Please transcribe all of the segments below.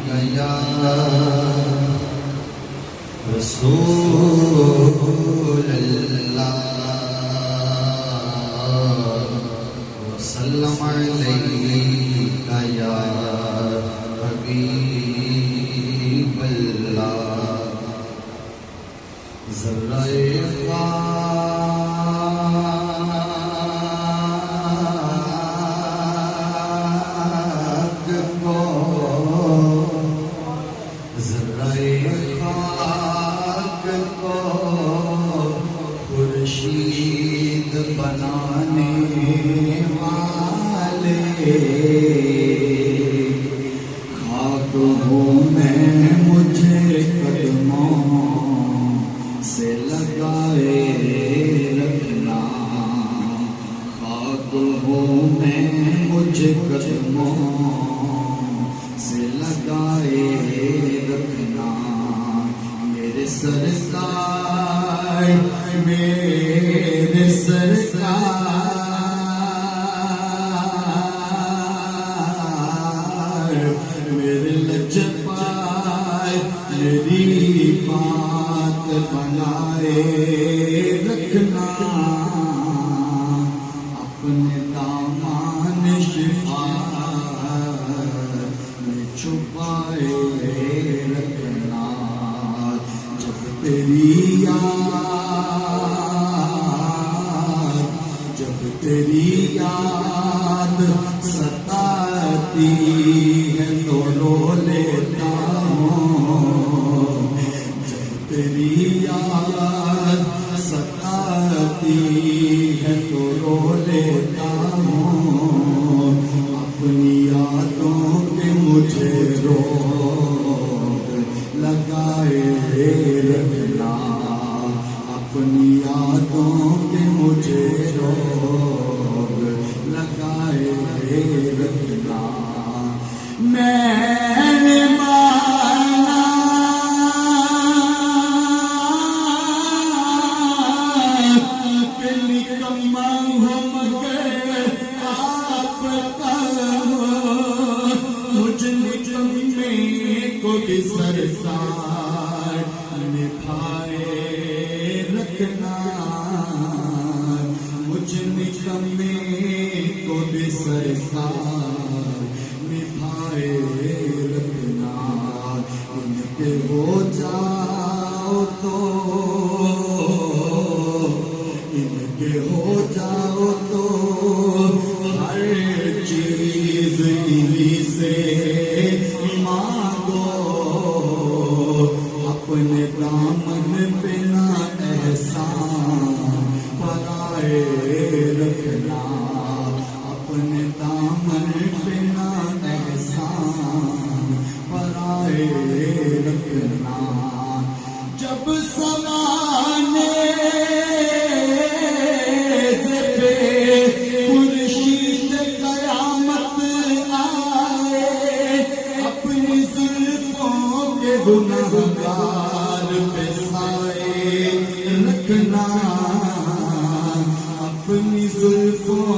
یا رسول اللہ وسلم علیک یا حبیب اللہ ذرہ خورشید بنانے والے خاک ہوں میں مجھے قدموں سے لگائے رکھنا خاک ہوں میں مجھے قدموں سے لگائے رکھنا میرے سرکار میرے سرکار میرے لجپائے میری بات بنائے رکھنا اپنے دامان شفاعت میں چھپائے رکھنا جب تیری یاد ستاتی ہے تو رو لیتا ہوں جب تیری یاد ستاتی ہے تو رو لیتا ہوں اپنی یادوں کے مجھے روک لگائے رکھنا اپنی یادوں کے مجھے روک لگائے رکھنا میں نے مانا کہ نکما ہوں مگر آپ کا مجھ نکمے کو بھی سرکار نبھائے رکھنا مجھ نکمے کو بھی سرکار نبھائے رکھنا ان کے ہو جاؤ تو ان کے ہو جاؤ تو ہر چیز انہی سے مانگو اپنے دامن پہ نہ احسان پرائے رکھنا اپنے دامن پہ نہ احسان پرائے رکھنا جب سوانے سے خورشید قیامت آئے اپنی زلفوں کے گنہگار پہ سائے رکھنا اپنی زلفوں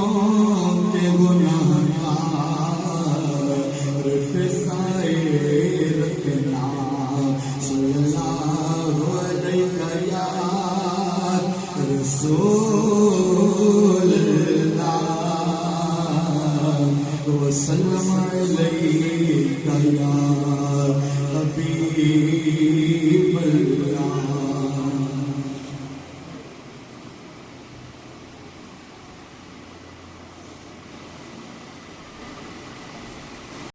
کے گنہگار پہ سائے رکھنا صلی اللہ علیہ یا رسول اللہ وسلم علیک یا حبیب